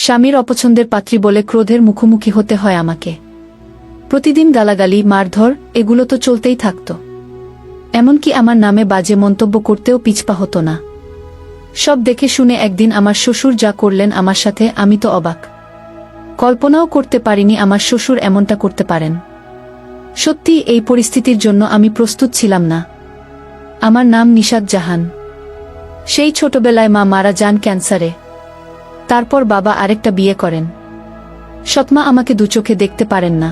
স্বামীর অপছন্দের পাত্রী বলে ক্রোধের মুখোমুখি হতে হয় আমাকে। প্রতিদিন গালাগালি, মারধর এগুলো তো চলতেই থাকত। এমনকি আমার নামে বাজে মন্তব্য করতেও পিছপা হতো না। সব দেখে শুনে একদিন আমার শ্বশুর যা করলেন আমার সাথে, আমি তো অবাক। কল্পনাও করতে পারিনি আমার শ্বশুর এমনটা করতে পারেন। সত্যি এই পরিস্থিতির জন্য আমি প্রস্তুত ছিলাম না। আমার নাম নিশাত জাহান। সেই ছোটবেলায় মা মারা যান ক্যান্সারে। তারপর বাবা আরেকটা বিয়ে করেন। সৎমা আমাকে দুচোখে দেখতে পারেন না।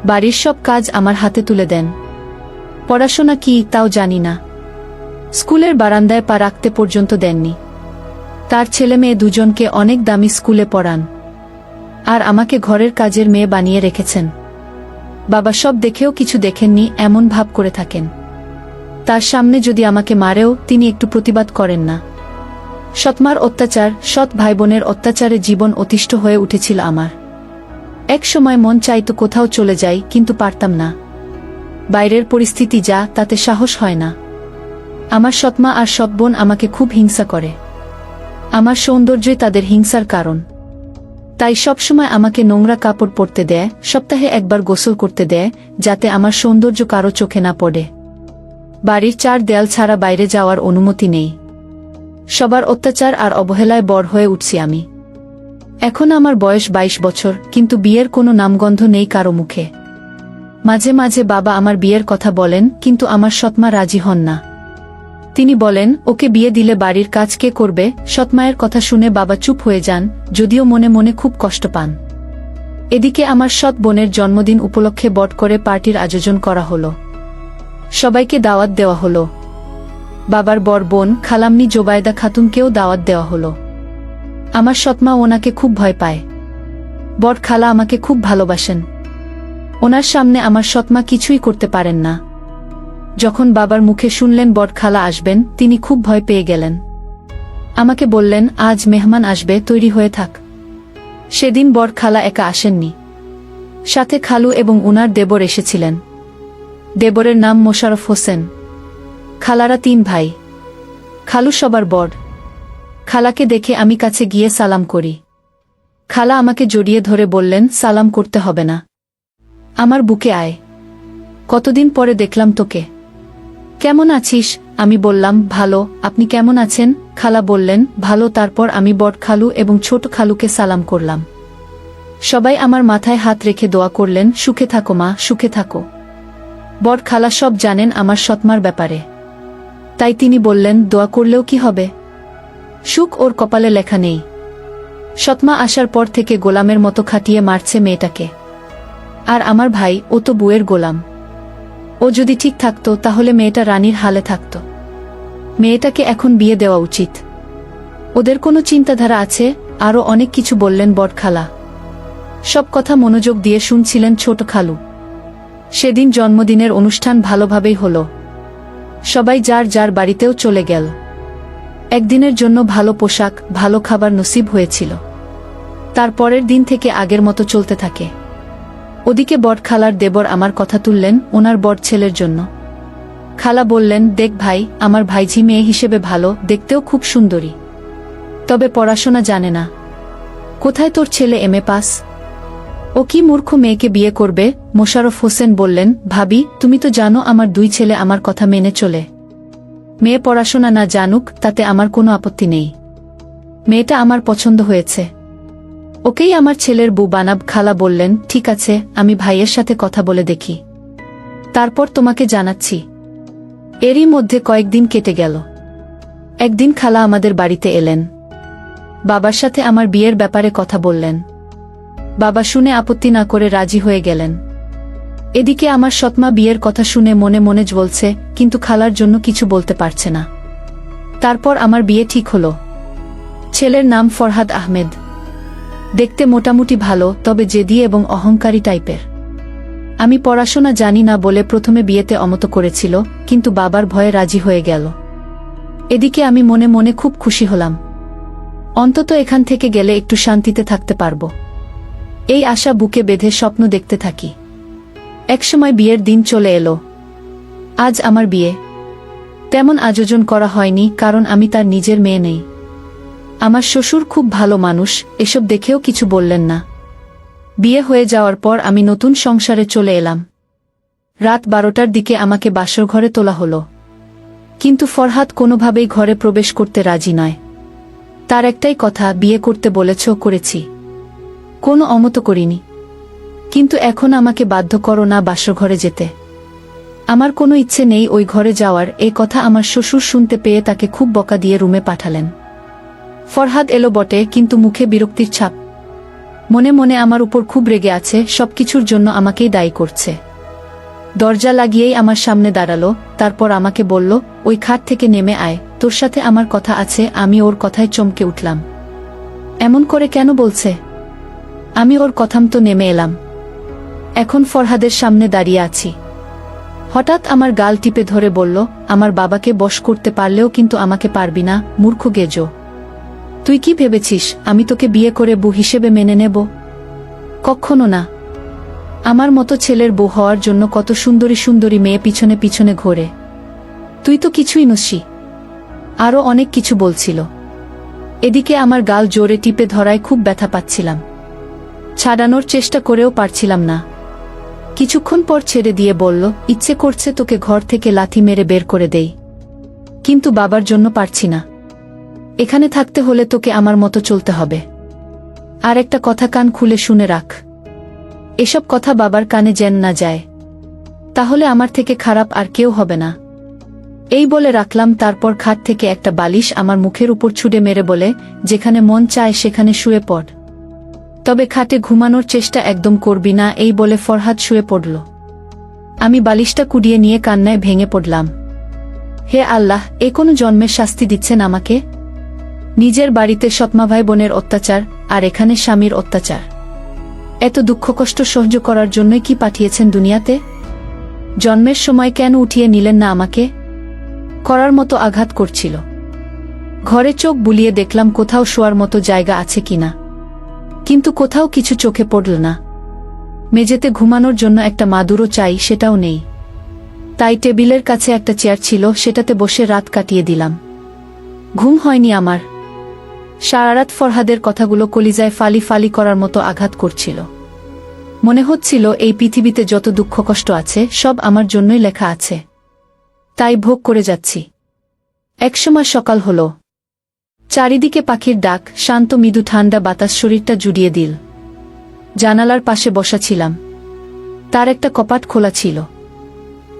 বাড়ির সব কাজ আমার হাতে তুলে দেন। পড়াশোনা কি তাও জানি না। স্কুলের বারান্দায় পা রাখতে পর্যন্ত দেননি। তার ছেলে মেয়ে দুজনকে অনেক দামি স্কুলে পড়ান, আর আমাকে ঘরের কাজের মেয়ে বানিয়ে রেখেছেন। বাবা সব দেখেও কিছু দেখেননি এমন ভাব করে থাকেন। তার সামনে যদি আমাকে মারেও তিনি একটু প্রতিবাদ করেন না। সৎমার অত্যাচার, সৎ ভাইবোনের অত্যাচারে জীবন অতিষ্ঠ হয়ে উঠেছিল আমার। এক সময় মন চাইতো কোথাও চলে যাই, কিন্তু পারতাম না। বাইরের পরিস্থিতি যা, তাতে সাহস হয় না। আমার সৎমা আর সৎ বোন আমাকে খুব হিংসা করে। আমার সৌন্দর্যই তাদের হিংসার কারণ। তাই সবসময় আমাকে নোংরা কাপড় পরতে দেয়, সপ্তাহে একবার গোসল করতে দেয়, যাতে আমার সৌন্দর্য কারো চোখে না পড়ে। বাড়ির 4 দেয়াল ছাড়া বাইরে যাওয়ার অনুমতি নেই। সবার অত্যাচার আর অবহেলায় বড় হয়ে উঠছি আমি। এখন আমার বয়স 22 বছর, কিন্তু বিয়ের কোনো নামগন্ধ নেই কারো মুখে। মাঝে মাঝে বাবা আমার বিয়ের কথা বলেন, কিন্তু আমার সৎমা রাজি হন না। তিনি বলেন, ওকে বিয়ে দিলে বাড়ির কাজ কে করবে? সৎমায়ের কথা শুনে বাবা চুপ হয়ে যান, যদিও মনে মনে খুব কষ্ট পান। এদিকে আমার সৎ বোনের জন্মদিন উপলক্ষে বট করে পার্টির আয়োজন করা হলো। সবাইকে দাওয়াত দেওয়া হলো। বাবার বড় বোন খালাম্নি জোবায়দা খাতুনকেও দাওয়াত দেওয়া হলো। আমার সৎমা ওনাকে খুব ভয় পায়। বড় খালা আমাকে খুব ভালোবাসেন। ওনার সামনে আমার সৎমা কিছুই করতে পারেন না। যখন বাবার মুখে শুনলেন বড় খালা আসবেন, তিনি খুব ভয় পেয়ে গেলেন। আমাকে বললেন, আজ মেহমান আসবে, তৈরি হয়ে থাক। সেদিন বড় খালা একা আসেননি, সাথে খালু এবং উনার দেবর এসেছিলেন। দেবরের নাম মোশাররফ হোসেন। খালারা 3 ভাই। খালু সবার বড়। খালাকে দেখে আমি কাছে গিয়ে সালাম করি। খালা আমাকে জড়িয়ে ধরে বললেন, সালাম করতে হবে না, আমার বুকে আয়। কতদিন পরে দেখলাম তোকে, কেমন আছিস? আমি বললাম, ভালো, আপনি কেমন আছেন? খালা বললেন, ভালো। তারপর আমি বড় খালু এবং ছোট খালুকে সালাম করলাম। সবাই আমার মাথায় হাত রেখে দোয়া করলেন, সুখে থাকো মা, সুখে থাকো। বড় খালা সব জানেন আমার সৎমার ব্যাপারে। তাই তিনি বললেন, দোয়া করলেও কি হবে? সুখ ওর কপালে লেখা নেই। সৎমা আসার পর থেকে গোলামের মতো খাটিয়ে মারছে মেয়েটাকে। আর আমার ভাই, ও তো বুয়ের গোলাম। ও যদি ঠিক থাকতো তাহলে মেয়েটা রানীর হালে থাকত। মেয়েটাকে এখন বিয়ে দেওয়া উচিত। ওদের কোনো চিন্তাধারা আছে? আরও অনেক কিছু বললেন বড় খালা। সব কথা মনোযোগ দিয়ে শুনছিলেন ছোট খালু। সেদিন জন্মদিনের অনুষ্ঠান ভালোভাবেই হলো। সবাই যার যার বাড়িতেও চলে গেল। একদিনের জন্য ভালো পোশাক, ভালো খাবার নসিব হয়েছিল। তারপরের দিন থেকে আগের মতো চলতে থাকে। ওদিকে বড় খালার দেবর আমার কথা তুললেন ওনার বড় ছেলের জন্য। খালা বললেন, দেখ ভাই, আমার ভাইঝি মেয়ে হিসেবে ভালো, দেখতেও খুব সুন্দরী, তবে পড়াশোনা জানে না। কোথায় তোর ছেলে এমএ পাস? ও কি মূর্খ মেয়েকে বিয়ে করবে? মোশাররফ হোসেন বললেন, ভাবি, তুমি তো জানো আমার 2 ছেলে আমার কথা মেনে চলে। মেয়ে পড়াশোনা না জানুক, তাতে আমার কোনো আপত্তি নেই। মেয়েটা আমার পছন্দ হয়েছে, ওকেই আমার ছেলের বউ বানাব। খালা বললেন, ঠিক আছে, আমি ভাইয়ের সাথে কথা বলে দেখি, তারপর তোমাকে জানাচ্ছি। এরই মধ্যে কয়েকদিন কেটে গেল। একদিন খালা আমাদের বাড়িতে এলেন। বাবার সাথে আমার বিয়ের ব্যাপারে কথা বললেন। বাবা শুনে আপত্তি না করে রাজি হয়ে গেলেন। এদিকে আমার সৎমা বিয়ের কথা শুনে মনে মনে জ্বলছে, কিন্তু খালার জন্য কিছু বলতে পারছে না। তারপর আমার বিয়ে ঠিক হলো। ছেলের নাম ফরহাদ আহমেদ। দেখতে মোটামুটি ভালো, তবে জেদি এবং অহংকারী টাইপের। আমি পড়াশোনা জানি না বলে প্রথমে বিয়েতে অমত করেছিল, কিন্তু বাবার ভয়ে রাজি হয়ে গেল। এদিকে আমি মনে মনে খুব খুশি হলাম। অন্তত এখান থেকে গেলে একটু শান্তিতে থাকতে পারবো, এই আশা বুকে বেঁধে স্বপ্ন দেখতে থাকি। একসময় বিয়ের দিন চলে এলো। আজ আমার বিয়ে। তেমন আয়োজন করা হয়নি, কারণ আমি তার নিজের মেয়ে নেই। আমার শ্বশুর খুব ভালো মানুষ, এসব দেখেও কিছু বললেন না। বিয়ে হয়ে যাওয়ার পর আমি নতুন সংসারে চলে এলাম। রাত 12টার দিকে আমাকে বাসর ঘরে তোলা হলো। কিন্তু ফরহাদ কোনোভাবেই ঘরে প্রবেশ করতে রাজি নয়। তার একটাই কথা, বিয়ে করতে বলেছ, করেছি, কোনো অমত করিনি। কিন্তু এখন আমাকে বাধ্য করো না বাসর ঘরে যেতে। আমার কোনো ইচ্ছে নেই ওই ঘরে যাওয়ার। এই কথা আমার শ্বশুর শুনতে পেয়ে তাকে খুব বকা দিয়ে রুমে পাঠালেন। ফরহাদ এলো বটে, কিন্তু মুখে বিরক্তির ছাপ। মনে মনে আমার উপর খুব রেগে আছে, সবকিছুর জন্য আমাকেই দায়ী করছে। দরজা লাগিয়েই আমার সামনে দাঁড়ালো, তারপর আমাকে বলল, ওই খাট থেকে নেমে আয়, তোর সাথে আমার কথা আছে। আমি ওর কথায় চমকে উঠলাম। এমন করে কেন বলছে? আমি ওর কথামতো নেমে এলাম। এখন ফরহাদের সামনে দাঁড়িয়ে আছি। হঠাৎ আমার গাল টিপে ধরে বলল, আমার বাবাকে বশ করতে পারলেও কিন্তু আমাকে পারবি না, মূর্খ গেজো। তুই কি ভেবেছিস আমি তোকে বিয়ে করে বউ হিসেবে মেনে নেব? কখনো না। আমার মতো ছেলের বউ হওয়ার জন্য কত সুন্দরী সুন্দরী মেয়ে পিছনে পিছনে ঘোরে। তুই তো কিছুই নসি। আরও অনেক কিছু বলছিল। এদিকে আমার গাল জোরে টিপে ধরায় খুব ব্যথা পাচ্ছিলাম। ছাড়ানোর চেষ্টা করেও পারছিলাম না। কিছুক্ষণ পর ছেড়ে দিয়ে বলল, ইচ্ছে করছে তোকে ঘর থেকে লাথি মেরে বের করে দেই, কিন্তু বাবার জন্য পারছি না। এখানে থাকতে হলে তোকে আমার মতো চলতে হবে। আর একটা কথা কান খুলে শুনে রাখ, এসব কথা বাবার কানে যেন না যায়, তাহলে আমার থেকে খারাপ আর কেউ হবে না। এই বলে রাখলাম। তারপর খাট থেকে একটা বালিশ আমার মুখের উপর ছুঁড়ে মেরে বলে, যেখানে মন চায় সেখানে শুয়ে পড়, তবে খাটে ঘুমানোর চেষ্টা একদম করবি না। এই বলে ফরহাদ শুয়ে পড়ল। আমি বালিশটা কুড়িয়ে নিয়ে কান্নায় ভেঙে পড়লাম। হে আল্লাহ, এ কোনো জন্মের শাস্তি দিচ্ছেন আমাকে? নিজের বাড়িতে সৎমা ভাই বোনের অত্যাচার, আর এখানে স্বামীর অত্যাচার। এত দুঃখ কষ্ট সহ্য করার জন্যই কি পাঠিয়েছেন দুনিয়াতে? জন্মের সময় কেন উঠিয়ে নিলেন না আমাকে? করার মতো আঘাত করছিল। ঘরে চোখ বুলিয়ে দেখলাম কোথাও শোয়ার মতো জায়গা আছে কিনা, কিন্তু কোথাও কিছু চোখে পড়ল না। মেঝেতে ঘুমানোর জন্য একটা মাদুরও চাই, সেটাও নেই। তাই টেবিলের কাছে একটা চেয়ার ছিল, সেটাতে বসে রাত কাটিয়ে দিলাম। ঘুম হয়নি আমার। সারারাত ফরহাদের কথাগুলো কলিজায় ফালি ফালি করার মতো আঘাত করছিল। মনে হচ্ছিল এই পৃথিবীতে যত দুঃখ কষ্ট আছে সব আমার জন্যই লেখা আছে, তাই ভোগ করে যাচ্ছি। একসময় সকাল হলো। চারিদিকে পাখির ডাক, শান্ত মৃদু ঠান্ডা বাতাস শরীরটা জুড়িয়ে দিল। জানালার পাশে বসা ছিলাম। তার একটা কপাট খোলা ছিল।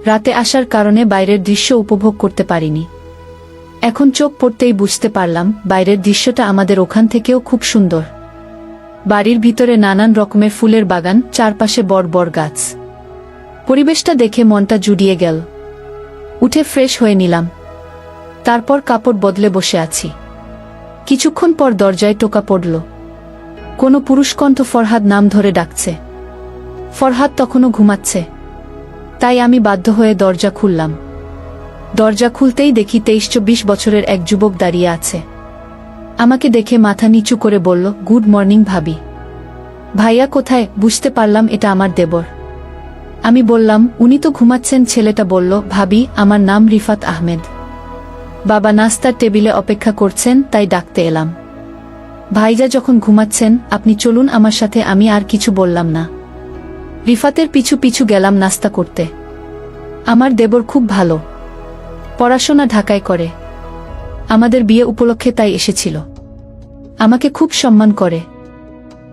রাতে আসার কারণে বাইরের দৃশ্য উপভোগ করতে পারিনি। এখন চোখ পড়তেই বুঝতে পারলাম বাইরের দৃশ্যটা আমাদের ওখান থেকেও খুব সুন্দর। বাড়ির ভিতরে নানান রকমের ফুলের বাগান, চারপাশে বড় বড় গাছ। পরিবেশটা দেখে মনটা জুড়িয়ে গেল। উঠে ফ্রেশ হয়ে নিলাম। তারপর কাপড় বদলে বসে আছি। কিছুক্ষণ পর দরজায় টোকা পড়ল। কোনো পুরুষকণ্ঠ ফরহাদ নাম ধরে ডাকছে। ফরহাদ তখনও ঘুমাচ্ছে, তাই আমি বাধ্য হয়ে দরজা খুললাম। দরজা খুলতেই দেখি 23-24 বছরের এক যুবক দাঁড়িয়ে আছে। আমাকে দেখে মাথা নিচু করে বলল, গুড মর্নিং ভাবি। ভাইয়া কোথায়? বুঝতে পারলাম এটা আমার দেবর। আমি বললাম, উনি তো ঘুমাচ্ছেন। ছেলেটা বলল, ভাবি, আমার নাম রিফাত আহমেদ। বাবা নাস্তার টেবিলে অপেক্ষা করছেন, তাই ডাকতে এলাম। ভাইজা যখন ঘুমাচ্ছেন, আপনি চলুন আমার সাথে। আমি আর কিছু বললাম না। রিফাতের পিছু পিছু গেলাম নাস্তা করতে। আমার দেবর খুব ভালো, পড়াশোনা ঢাকায় করে। আমাদের বিয়ে উপলক্ষে তাই এসেছিল। আমাকে খুব সম্মান করে।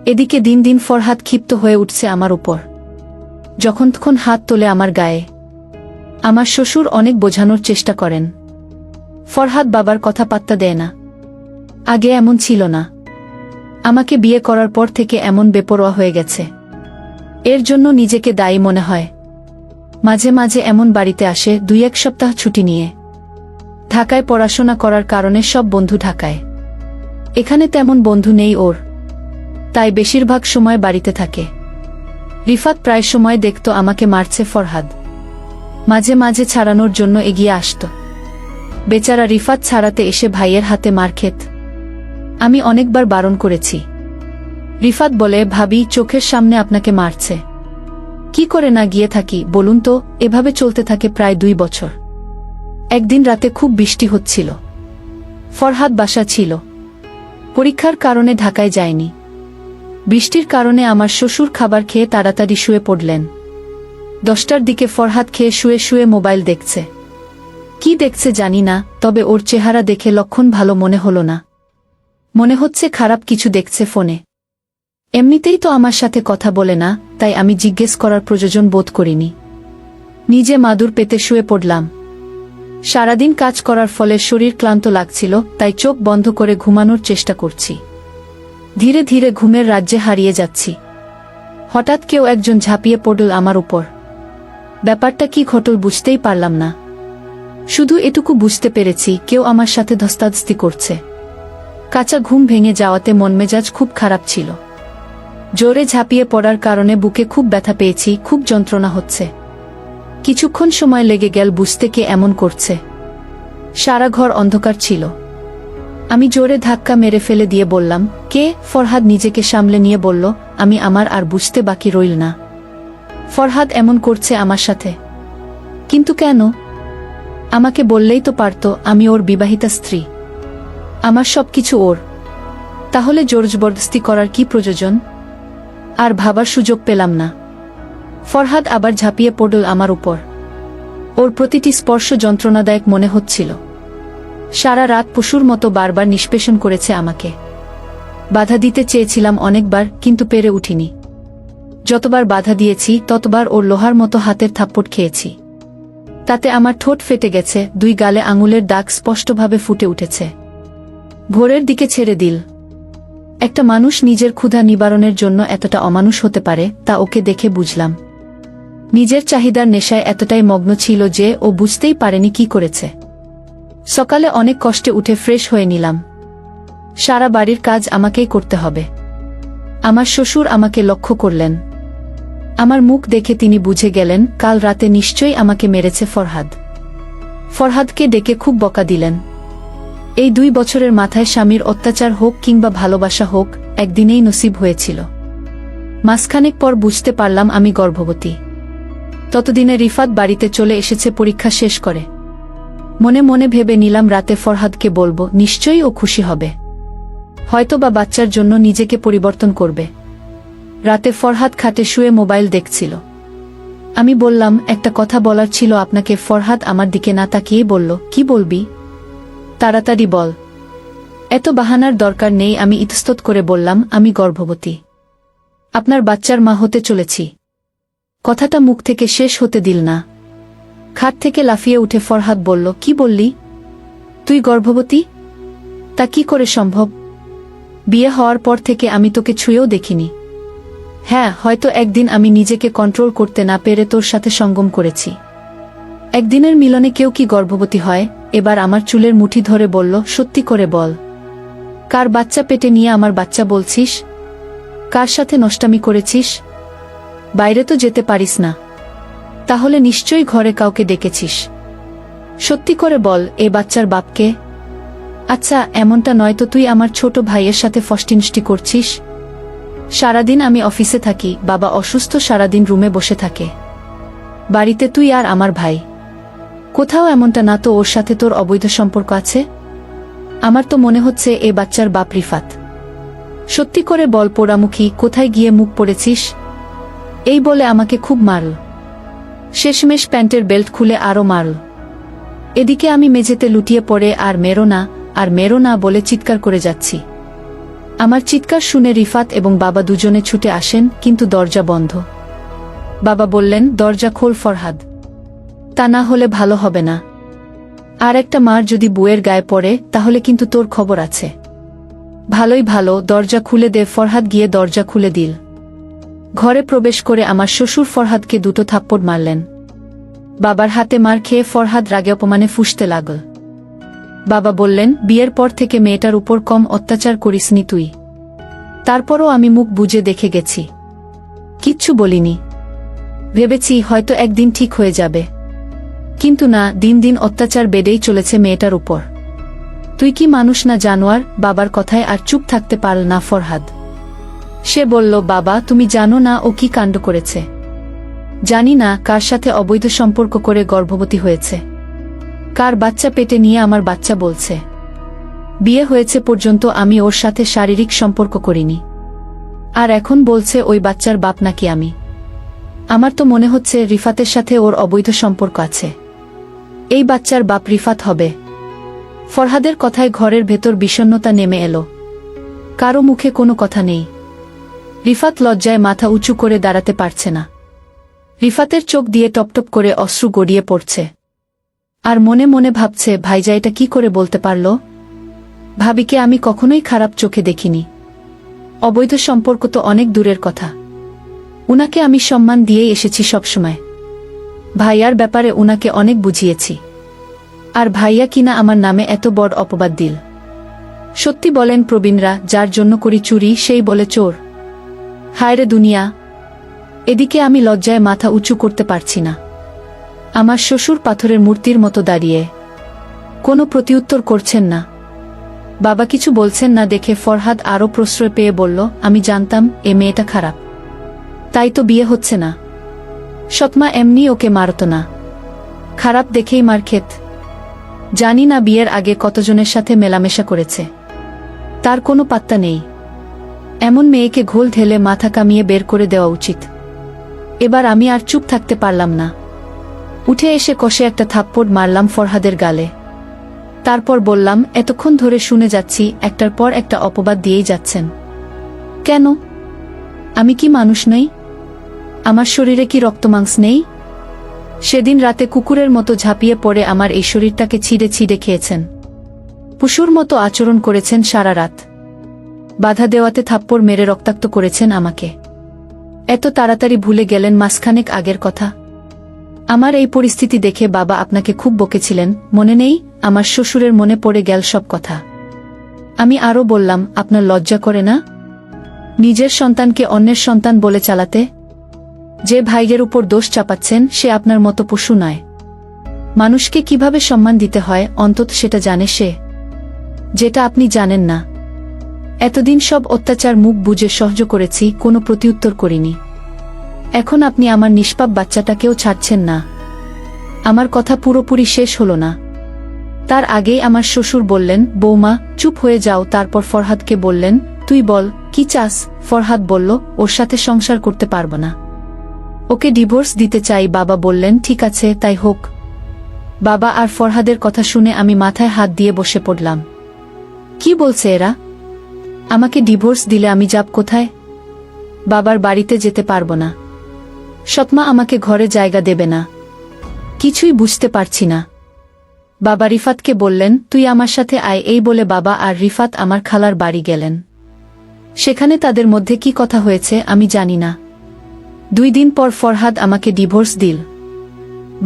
এদিকে দিন দিন ফরহাদ ক্ষিপ্ত হয়ে উঠছে আমার উপর। যখন তখন হাত তোলে আমার গায়ে। আমার শ্বশুর অনেক বোঝানোর চেষ্টা করেন। ফরহাদ বাবার কথা পাত্তা দেয় না। আগে এমন ছিল না। আমাকে বিয়ে করার পর থেকে এমন বেপরোয়া হয়ে গেছে। এর জন্য নিজেকে দায়ী মনে হয়। মাঝে মাঝে এমন বাড়িতে আসে 2-1 সপ্তাহ ছুটি নিয়ে। ঢাকায় পড়াশোনা করার কারণে সব বন্ধু ঢাকায়। এখানে তেমন বন্ধু নেই ওর, তাই বেশিরভাগ সময় বাড়িতে থাকে। রিফাত প্রায় সময় দেখত আমাকে মারছে ফরহাদ। মাঝে মাঝে ছাড়ানোর জন্য এগিয়ে আসত। বেচারা রিফাত ছাড়াতে এসে ভাইয়ের হাতে মার খেত। আমি অনেকবার বারণ করেছি। রিফাত বলে, ভাবি, চোখের সামনে আপনাকে মারছে, কি করে না গিয়ে থাকি বলুন তো? এভাবে চলতে থাকে প্রায় 2 বছর। একদিন রাতে খুব বৃষ্টি হচ্ছিল। ফরহাদ বাসা ছিল। পরীক্ষার কারণে ঢাকায় যায়নি। বৃষ্টির কারণে আমার শ্বশুর খাবার খেয়ে তাড়াতাড়ি শুয়ে পড়লেন। 10টার দিকে ফরহাদ খেয়ে শুয়ে শুয়ে মোবাইল দেখছে। কি দেখছে জানি না, তবে ওর চেহারা দেখে লক্ষণ ভালো মনে হলো না। মনে হচ্ছে খারাপ কিছু দেখছে ফোনে। এমনিতেই তো আমার সাথে কথা বলে না, তাই আমি জিজ্ঞেস করার প্রয়োজন বোধ করিনি। নিজে মাদুর পেতে শুয়ে পড়লাম। সারাদিন কাজ করার ফলে শরীর ক্লান্ত লাগছিল, তাই চোখ বন্ধ করে ঘুমানোর চেষ্টা করছি। ধীরে ধীরে ঘুমের রাজ্যে হারিয়ে যাচ্ছি। হঠাৎ কেউ একজন ঝাঁপিয়ে পড়ল আমার উপর। ব্যাপারটা কি ঘটল বুঝতেই পারলাম না। শুধু এটুকু বুঝতে পেরেছি কেউ আমার সাথে ধস্তাধস্তি করছে। কাঁচা ঘুম ভেঙে যাওয়াতে মনমেজাজ খুব খারাপ ছিল। জোরে ঝাঁপিয়ে পড়ার কারণে বুকে খুব ব্যথা পেয়েছি, খুব যন্ত্রণা হচ্ছে। কিছুক্ষণ সময় লেগে গেল বুঝতে কে এমন করছে। সারা ঘর অন্ধকার ছিল। আমি জোরে ধাক্কা মেরে ফেলে দিয়ে বললাম, কে? ফরহাদ নিজেকে সামলে নিয়ে বলল, আমি। আমার আর বুঝতে বাকি রইল না। ফরহাদ এমন করছে আমার সাথে, কিন্তু কেন? আমাকে বললেই তো পারত আমি ওর বিবাহিতা স্ত্রী, আমার সবকিছু ওর। তাহলে জোরজবরদস্তি করার কি প্রয়োজন? আর ভাবার সুযোগ পেলাম না। ফরহাদ আবার ঝাঁপিয়ে পড়ল আমার উপর। ওর প্রতিটি স্পর্শ যন্ত্রণাদায়ক মনে হচ্ছিল। সারা রাত পশুর মতো বারবার নিষ্পেষণ করেছে আমাকে। বাধা দিতে চেয়েছিলাম অনেকবার, কিন্তু পেরে উঠিনি। যতবার বাধা দিয়েছি ততবার ওর লোহার মতো হাতের থাপ্পড় খেয়েছি। তাতে আমার ঠোঁট ফেটে গেছে, 2 গালে আঙুলের দাগ স্পষ্টভাবে ফুটে উঠেছে। ভোরের দিকে ছেড়ে দিল। একটা মানুষ নিজের ক্ষুধা নিবারণের জন্য এতটা অমানুষ হতে পারে, তা ওকে দেখে বুঝলাম। নিজের চাহিদার নেশায় এতটাই মগ্ন ছিল যে ও বুঝতেই পারেনি কি করেছে। সকালে অনেক কষ্টে উঠে ফ্রেশ হয়ে নিলাম। সারা বাড়ির কাজ আমাকেই করতে হবে। আমার শ্বশুর আমাকে লক্ষ্য করলেন। আমার মুখ দেখে তিনি বুঝে গেলেন কাল রাতে নিশ্চয়ই আমাকে মেরেছে ফরহাদ। ফরহাদকে ডেকে খুব বকা দিলেন। এই 2 বছরের মাথায় স্বামীর অত্যাচার হোক কিংবা ভালোবাসা হোক, একদিনেই নসিব হয়েছিল। মাসখানেক পর বুঝতে পারলাম আমি গর্ভবতী। ততদিনে রিফাত বাড়িতে চলে এসেছে পরীক্ষা শেষ করে। মনে মনে ভেবে নিলাম রাতে ফরহাদকে বলবো, নিশ্চয়ই ও খুশি হবে। হয়তোবা বাচ্চার জন্য নিজেকে পরিবর্তন করবে। রাতে ফরহাদ খাটে শুয়ে মোবাইল দেখছিল। আমি বললাম, একটা কথা বলার ছিল আপনাকে। ফরহাদ আমার দিকে না তাকিয়ে বলল, কি বলবি? তাড়াতাড়ি বল। এত বাহানার দরকার নেই। আমি ইতস্তত করে বললাম, আমি গর্ভবতী। আপনার বাচ্চার মা হতে চলেছি। কথাটা মুখ থেকে শেষ হতে দিল না। খাট থেকে লাফিয়ে উঠে ফরহাদ বলল, কি বললি? তুই গর্ভবতী? তা কি করে সম্ভব? বিয়ে হওয়ার পর থেকে আমি তোকে ছুঁয়েও দেখিনি। হ্যাঁ, হয়তো একদিন আমি নিজেকে কন্ট্রোল করতে না পেরে তোর সাথে সঙ্গম করেছি। একদিনের মিলনে কেউ কি গর্ভবতী হয়? এবার আমার চুলের মুঠি ধরে বলল, সত্যি করে বল। কার বাচ্চা পেটে নিয়ে আমার বাচ্চা বলছিস? কার সাথে নষ্টামি করেছিস? বাইরে তো যেতে পারিস না, তাহলে নিশ্চয়ই ঘরে কাউকে ডেকেছিস। সত্যি করে বল, এ বাচ্চার বাপকে? আচ্ছা, এমনটা নয় তো তুই আমার ছোট ভাইয়ের সাথে ফষ্টিনষ্টি করছিস? সারাদিন আমি অফিসে থাকি, বাবা অসুস্থ, সারাদিন রুমে বসে থাকে। বাড়িতে তুই আর আমার ভাই। কোথাও এমনটা না তো ওর সাথে তোর অবৈধ সম্পর্ক আছে? আমার তো মনে হচ্ছে এ বাচ্চার বাপ রিফাত। সত্যি করে বল পোড়ামুখী, কোথায় গিয়ে মুখ পড়েছিস? এই বলে আমাকে খুব মারল। শেষমেশ প্যান্টের বেল্ট খুলে আরও মারল। এদিকে আমি মেঝেতে লুটিয়ে পড়ে আর মেরো না বলে চিৎকার করে যাচ্ছি। আমার চিৎকার শুনে রিফাত এবং বাবা দুজনে ছুটে আসেন, কিন্তু দরজা বন্ধ। বাবা বললেন, দরজা খোল ফরহাদ, তা না হলে ভালো হবে না। আর একটা মার যদি বউয়ের গায়ে পড়ে তাহলে কিন্তু তোর খবর আছে। ভালোই ভালো, দরজা খুলে দে। ফরহাদ গিয়ে দরজা খুলে দিল। ঘরে প্রবেশ করে আমার শ্বশুর ফরহাদকে 2 থাপ্পড় মারলেন। বাবার হাতে মার খেয়ে ফরহাদ রাগে অপমানে ফুঁসতে লাগল। বাবা বললেন, বিয়ের পর থেকে মেয়েটার উপর কম অত্যাচার করিসনি তুই। তারপরও আমি মুখ বুজে দেখে গেছি, কিচ্ছু বলিনি। ভেবেছি হয়তো একদিন ঠিক হয়ে যাবে, কিন্তু না, দিন দিন অত্যাচার বেড়েই চলেছে মেয়েটার উপর। তুই কি মানুষ না জানোয়ার? বাবার কথায় আর চুপ থাকতে পারল না ফরহাদ। সে বলল, বাবা তুমি জানো না ও কি কাণ্ড করেছে? জানি না কার সাথে অবৈধ সম্পর্ক করে গর্ভবতী হয়েছে, কার বাচ্চা পেটে নিয়ে আমার বাচ্চা বলছে। বিয়ে হয়েছে পর্যন্ত আমি ওর সাথে শারীরিক সম্পর্ক করিনি, আর এখন বলছে ওই বাচ্চার বাপ নাকি আমি। আমার তো মনে হচ্ছে রিফাতের সাথে ওর অবৈধ সম্পর্ক আছে। এই বাচ্চার বাপ রিফাত হবে। ফরহাদের কথায় ঘরের ভেতর বিষণ্ণতা নেমে এলো। কারো মুখে কোনো কথা নেই। রিফাত লজ্জায় মাথা উঁচু করে দাঁড়াতে পারছে না। রিফাতের চোখ দিয়ে টপটপ করে অশ্রু গড়িয়ে পড়ছে। আর মনে মনে ভাবছে, ভাইজা এটা কি করে বলতে পারল? ভাবিকে আমি কখনোই খারাপ চোখে দেখিনি। অবৈধ সম্পর্ক তো অনেক দূরের কথা। উনাকে আমি সম্মান দিয়েই এসেছি সবসময়। ভাইয়ার ব্যাপারে উনাকে অনেক বুঝিয়েছি। আর ভাইয়া কিনা আমার নামে এত বড় অপবাদ দিল। সত্যি বলেন প্রবীণরা, যার জন্য করি চুরি সেই বলে চোর। হায়রে দুনিয়া! এদিকে আমি লজ্জায় মাথা উঁচু করতে পারছি না। আমার শ্বশুর পাথরের মূর্তির মতো দাঁড়িয়ে কোনো প্রতিউত্তর করছেন না। বাবা কিছু বলছেন না দেখে ফরহাদ আরও প্রশ্রয় পেয়ে বলল, আমি জানতাম এ মেয়েটা খারাপ, তাই তো বিয়ে হচ্ছে না। সৎমা এমনি ওকে মারত না, খারাপ দেখেই মার খেত। জানি না বিয়ের আগে কতজনের সাথে মেলামেশা করেছে, তার কোনো পাত্তা নেই। এমন মেয়েকে ঘোল ঢেলে মাথা কামিয়ে বের করে দেওয়া উচিত। এবার আমি আর চুপ থাকতে পারলাম না। উঠে এসে কষে একটা থাপ্পড় মারলাম ফরহাদের গালে। তারপর বললাম, এতক্ষণ ধরে শুনে যাচ্ছি একটার পর একটা অপবাদ দিয়েই যাচ্ছেন। কেন? আমি কি মানুষ নই? আমার শরীরে কি রক্তমাংস নেই? সেদিন রাতে কুকুরের মতো ঝাঁপিয়ে পড়ে আমার এই শরীরটাকে ছিঁড়ে ছিঁড়ে খেয়েছেন। পশুর মতো আচরণ করেছেন সারা রাত। বাধা দেওয়াতে থাপ্পড় মেরে রক্তাক্ত করেছেন আমাকে। এত তাড়াতাড়ি ভুলে গেলেন মাসখানেক আগের কথা? আমার এই পরিস্থিতি দেখে বাবা আপনাকে খুব বকেছিলেন, মনে নেই? আমার শ্বশুরের মনে পড়ে গেল সব কথা। আমি আরও বললাম, আপনার লজ্জা করে না নিজের সন্তানকে অন্যের সন্তান বলে চালাতে? যে ভাইয়ের উপর দোষ চাপাচ্ছেন সে আপনার মতো পশু নয়। মানুষকে কিভাবে সম্মান দিতে হয় অন্তত সেটা জানে সে, যেটা আপনি জানেন না। এতদিন সব অত্যাচার মুখ বুজে সহ্য করেছি, কোনো প্রতিউত্তর করিনি। এখন আপনি আমার নিষ্পাপ বাচ্চাটাকেও ছাড়ছেন না। আমার কথা পুরোপুরি শেষ হলো না। তার আগেই আমার শ্বশুর বললেন, বৌমা চুপ হয়ে যাও। তারপর ফরহাদকে বললেন, তুই বল কি চাস? ফরহাদ বলল, ওর সাথে সংসার করতে পারব না, ওকে ডিভোর্স দিতে চাই। বাবা বললেন, ঠিক আছে তাই হোক। বাবা আর ফরহাদের কথা শুনে আমি মাথায় হাত দিয়ে বসে পড়লাম। কি বলছে এরা? আমাকে ডিভোর্স দিলে আমি যাব কোথায়? বাবার বাড়িতে যেতে পারব না। সৎমা আমাকে ঘরে জায়গা দেবে না। কিছুই বুঝতে পারছি না। বাবা রিফাতকে বললেন, তুই আমার সাথে আয়। এই বলে বাবা আর রিফাত আমার খালার বাড়ি গেলেন। সেখানে তাদের মধ্যে কি কথা হয়েছে আমি জানি না। 2 দিন পর ফরহাদ আমাকে ডিভোর্স দিল।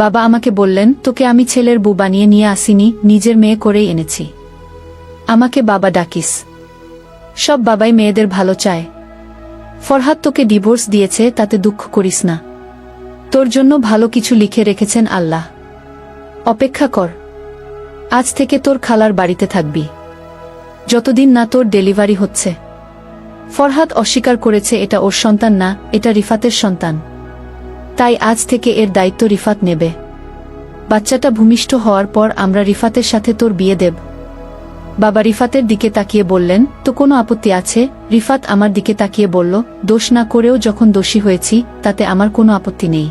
বাবা আমাকে বললেন, তোকে আমি ছেলের বউ বানিয়ে নিয়ে আসিনি, নিজের মেয়ে করেই এনেছি। আমাকে বাবা ডাকিস। সব বাবাই মেয়েদের ভালো চায়। ফরহাদ তোকে ডিভোর্স দিয়েছে, তাতে দুঃখ করিস না। তোর জন্য ভালো কিছু লিখে রেখেছেন আল্লাহ। অপেক্ষা কর। আজ থেকে তোর খালার বাড়িতে থাকবি, যতদিন না তোর ডেলিভারি হচ্ছে। ফরহাদ অস্বীকার করেছে এটা ওর সন্তান না, এটা রিফাতের সন্তান। তাই আজ থেকে এর দায়িত্ব রিফাত নেবে। বাচ্চাটা ভূমিষ্ঠ হওয়ার পর আমরা রিফাতের সাথে তোর বিয়ে দেব। বাবা রিফাতের দিকে তাকিয়ে বললেন, তো কোনো আপত্তি আছে? রিফাত আমার দিকে তাকিয়ে বলল, দোষ না করেও যখন দোষী হয়েছি তাতে আমার কোনো আপত্তি নেই।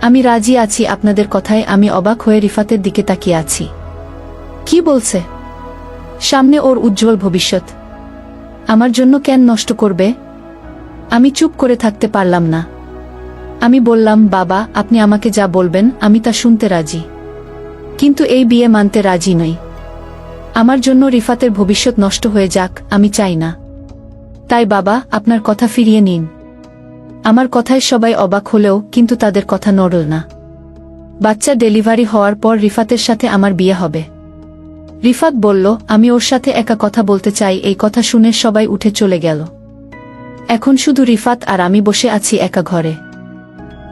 আমি রাজি আছি আপনাদের কথায়। আমি অবাক হয়ে রিফাতের দিকে তাকিয়ে আছি। কি বলছে? সামনে ওর উজ্জ্বল ভবিষ্যৎ, আমার জন্য কেন নষ্ট করবে? আমি চুপ করে থাকতে পারলাম না। আমি বললাম, বাবা আপনি আমাকে যা বলবেন আমি তা শুনতে রাজি, কিন্তু এই বিয়ে মানতে রাজি নই। আমার জন্য রিফাতের ভবিষ্যৎ নষ্ট হয়ে যাক আমি চাই না। তাই বাবা আপনার কথা ফিরিয়ে নিন। আমার কথায় সবাই অবাক হলেও কিন্তু তাদের কথা নড়ল না। বাচ্চা ডেলিভারি হওয়ার পর রিফাতের সাথে আমার বিয়ে হবে। রিফাত বলল, আমি ওর সাথে একা কথা বলতে চাই। এই কথা শুনে সবাই উঠে চলে গেল। এখন শুধু রিফাত আর আমি বসে আছি একা ঘরে।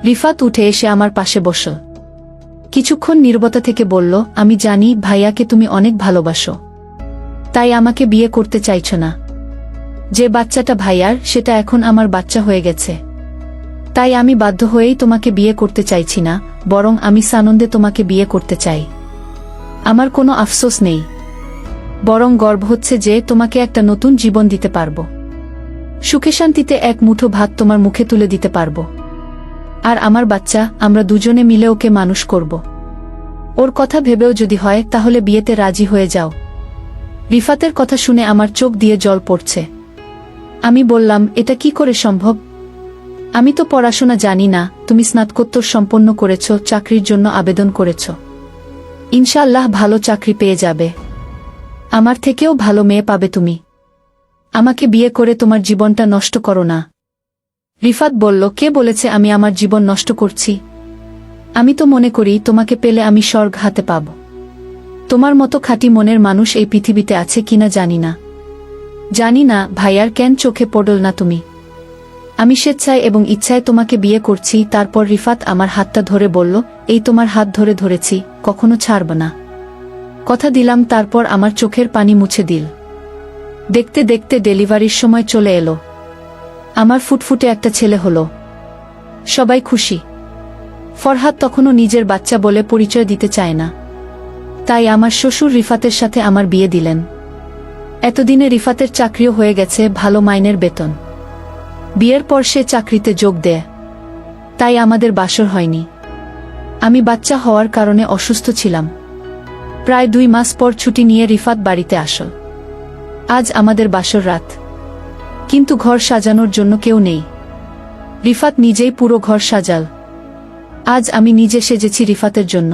রিফাত উঠে এসে আমার পাশে বসল। কিছুক্ষণ নীরবতা থেকে বলল, আমি জানি ভাইয়াকে তুমি অনেক ভালোবাসো, তাই আমাকে বিয়ে করতে চাইছ না। যে বাচ্চাটা ভাইয়ার সেটা এখন আমার বাচ্চা হয়ে গেছে, তাই আমি বাধ্য হয়েই তোমাকে বিয়ে করতে চাইছি না, বরং আমি সানন্দে তোমাকে বিয়ে করতে চাই। আমার কোনো আফসোস নেই। বরং গর্ব হচ্ছে যে তোমাকে একটা নতুন জীবন দিতে পারবো। সুখে শান্তিতে এক মুঠো ভাত তোমার মুখে তুলে দিতে পারবো। আর আমার বাচ্চা, আমরা দুজনে মিলে ওকে মানুষ করব। ওর কথা ভেবেও যদি হয় তাহলে বিয়েতে রাজি হয়ে যাও। রিফাতের কথা শুনে আমার চোখ দিয়ে জল পড়ছে। আমি বললাম, এটা কি করে সম্ভব? আমি তো পড়াশোনা জানি না, তুমি স্নাতকোত্তর সম্পন্ন করেছ, চাকরির জন্য আবেদন করেছ। ইনশাআল্লাহ ভালো চাকরি পেয়ে যাবে। আমার থেকেও ভালো মেয়ে পাবে তুমি। আমাকে বিয়ে করে তোমার জীবনটা নষ্ট করো না। রিফাত বলল, কে বলেছে আমি আমার জীবন নষ্ট করছি? আমি তো মনে করি তোমাকে পেলে আমি স্বর্গ হাতে পাব। তোমার মতো খাঁটি মনের মানুষ এই পৃথিবীতে আছে কিনা জানি না। জানি না ভাইয়ার কেন চোখে পড়ল না তুমি। আমি স্বেচ্ছায় এবং ইচ্ছায় তোমাকে বিয়ে করছি। তারপর রিফাত আমার হাতটা ধরে বলল, এই তোমার হাত ধরে ধরেছি, কখনো ছাড়ব না। কথা দিলাম। তারপর আমার চোখের পানি মুছে দিল। দেখতে দেখতে ডেলিভারির সময় চলে এলো। আমার ফুটফুটে একটা ছেলে হলো। সবাই খুশি। ফরহাদ তখনও নিজের বাচ্চা বলে পরিচয় দিতে চায় না। তাই আমার শ্বশুর রিফাতের সাথে আমার বিয়ে দিলেন। এতদিনে রিফাতের চাকরিও হয়ে গেছে, ভালো মাইনের বেতন। বিয়ের পর সে চাকরিতে যোগ দেয়। তাই আমাদের বাসর হয়নি। আমি বাচ্চা হওয়ার কারণে অসুস্থ ছিলাম। প্রায় 2 মাস পর ছুটি নিয়ে রিফাত বাড়িতে আসল। আজ আমাদের বাসর রাত, কিন্তু ঘর সাজানোর জন্য কেউ নেই। রিফাত নিজেই পুরো ঘর সাজাল। আজ আমি নিজে সেজেছি রিফাতের জন্য।